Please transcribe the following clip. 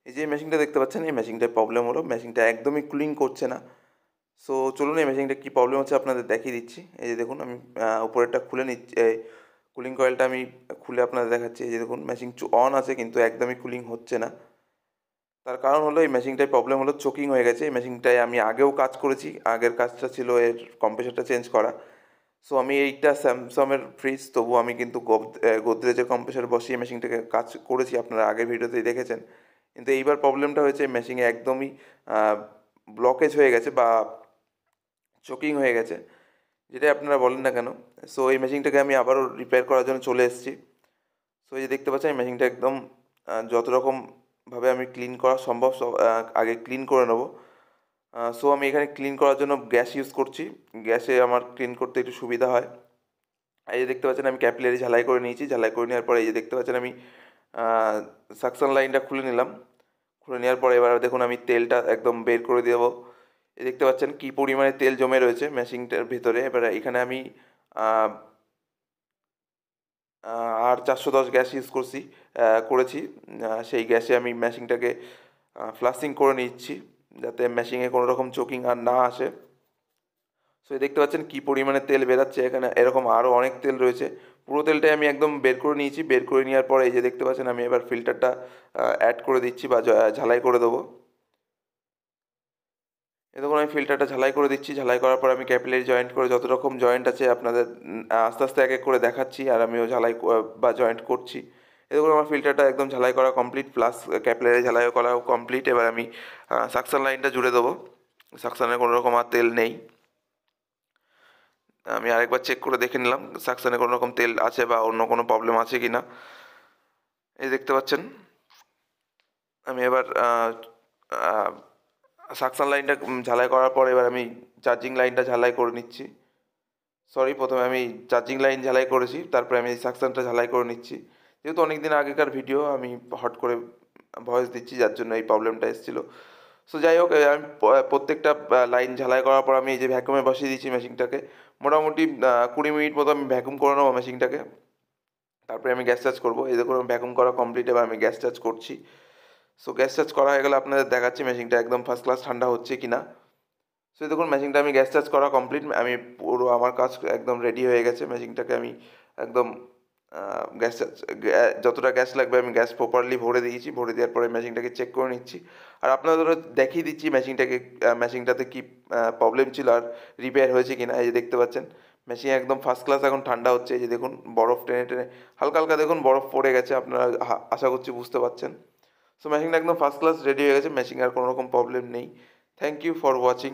এই যে মেশিনটা দেখতে পাচ্ছেন, এই মেশিনটার প্রবলেম হলো মেশিনটা একদমই কুলিং করছে না। সো চলুন এই মেশিনটা কী প্রবলেম হচ্ছে আপনাদের দেখিয়ে দিচ্ছি। এই যে দেখুন আমি উপরেরটা খুলে নিচ্ছি, কুলিং কয়েলটা আমি খুলে আপনাদের দেখাচ্ছি। এই যে দেখুন মেশিন অন আছে কিন্তু একদমই কুলিং হচ্ছে না। তার কারণ হলো এই মেশিনটায় প্রবলেম হলো চোকিং হয়ে গেছে। এই মেশিনটায় আমি আগেও কাজ করেছি। আগের কাজটা ছিল এর কম্প্রেসারটা চেঞ্জ করা। সো আমি এইটা স্যামসাংয়ের ফ্রিজ, তবুও আমি কিন্তু গোদরেজের কম্প্রেসার বসিয়ে মেশিনটাকে কাজ করেছি, আপনারা আগের ভিডিওতেই দেখেছেন। কিন্তু এইবার প্রবলেমটা হয়েছে মেশিনে একদমই ব্লকেজ হয়ে গেছে বা চোকিং হয়ে গেছে, যেটাই আপনারা বলেন না কেন। সো এই মেশিনটাকে আমি আবারও রিপেয়ার করার জন্য চলে এসেছি। সো এই যে দেখতে পাচ্ছেন এই মেশিনটা একদম যত রকমভাবে আমি ক্লিন করা সম্ভব সব আগে ক্লিন করে নেবো। সো আমি এখানে ক্লিন করার জন্য গ্যাস ইউজ করছি। গ্যাসে আমার ক্লিন করতে একটু সুবিধা হয়। এই যে দেখতে পাচ্ছেন আমি ক্যাপিলারি ঝালাই করে নিয়েছি। ঝালাই করে নেওয়ার পরে এই যে দেখতে পাচ্ছেন আমি সাকশন লাইনটা খুলে নিলাম। খুলে নেওয়ার পরে এবার দেখুন আমি তেলটা একদম বের করে দেবো। এই দেখতে পাচ্ছেন কী পরিমাণে তেল জমে রয়েছে মেশিনটার ভেতরে। এবার এখানে আমি আর 410 গ্যাস ইউজ করেছি। সেই গ্যাসে আমি মেশিনটাকে ফ্লাশিং করে নিচ্ছি, যাতে মেশিনে কোনো রকম চোকিং আর না আসে। সো দেখতে পাচ্ছেন কী পরিমাণে তেল বেরাচ্ছে। এখানে এরকম আরও অনেক তেল রয়েছে। পুরো তেলটাই আমি একদম বের করে নিয়েছি। বের করে নেওয়ার পরে এই যে দেখতে পাচ্ছেন আমি এবার ফিল্টারটা অ্যাড করে দিচ্ছি বা ঝালাই করে দেবো। এ দেখুন আমি ফিল্টারটা ঝালাই করে দিচ্ছি। ঝালাই করার পর আমি ক্যাপিলারি জয়েন্ট করে যত রকম জয়েন্ট আছে আপনাদের আস্তে আস্তে এক এক করে দেখাচ্ছি, আর আমিও ঝালাই বা জয়েন্ট করছি। এ দেখুন আমার ফিল্টারটা একদম ঝালাই করা কমপ্লিট, প্লাস ক্যাপিলারি ঝালাইও করাও কমপ্লিট। এবার আমি সাকশন লাইনটা জুড়ে দেবো। সাকশনে কোনো রকম আর তেল নেই। আমি আরেকবার চেক করে দেখে নিলাম সাকশনে কোনো রকম তেল আছে বা অন্য কোনো প্রবলেম আছে কি না। এই দেখতে পাচ্ছেন আমি এবার সাকশন লাইনটা ঝালাই করার পর এবার আমি চার্জিং লাইনটা ঝালাই করে নিচ্ছি। প্রথমে আমি চার্জিং লাইন ঝালাই করেছি, তারপরে আমি সাকশনটা ঝালাই করে নিচ্ছি। যেহেতু অনেক দিন আগেকার ভিডিও, আমি হট করে ভয়েস দিচ্ছি, যার জন্য এই প্রবলেমটা এসেছিলো। সো যাই হোক, আমি প্রত্যেকটা লাইন ঝালাই করার পর আমি এই যে ভ্যাকুমে বসিয়ে দিচ্ছি মেশিনটাকে। মোটামুটি 20 মিনিট মতো আমি ভ্যাকুম করে নেবো মেশিনটাকে। তারপরে আমি গ্যাস চার্জ করবো। এই দেখুন ভ্যাকুম করা কমপ্লিট, এবার আমি গ্যাস চার্জ করছি। সো গ্যাস চার্জ করা হয়ে গেলে আপনাদের দেখাচ্ছি মেশিনটা একদম ফার্স্ট ক্লাস ঠান্ডা হচ্ছে কি না। সো দেখুন মেশিনটা আমি গ্যাস চার্জ করা কমপ্লিট। আমি পুরো আমার কাজ একদম রেডি হয়ে গেছে। মেশিনটাকে আমি একদম গ্যাস চার্জ যতটা গ্যাস লাগবে আমি গ্যাস প্রপারলি ভরে দিয়েছি। ভরে দেওয়ার পরে মেশিনটাকে চেক করে নিচ্ছি। আর আপনাদেরও দেখিয়ে দিচ্ছি মেশিনটাতে কী প্রবলেম ছিল আর রিপেয়ার হয়েছে কি না। এই যে দেখতে পাচ্ছেন মেশিন একদম ফার্স্ট ক্লাস এখন ঠান্ডা হচ্ছে। এই যে দেখুন বরফ টেনে টেনে হালকা হালকা দেখুন বরফ পড়ে গেছে, আপনারা আশা করছি বুঝতে পারছেন। সো মেশিনটা একদম ফার্স্ট ক্লাস রেডি হয়ে গেছে। মেশিনে আর কোনো রকম প্রবলেম নেই। Thank you for watching.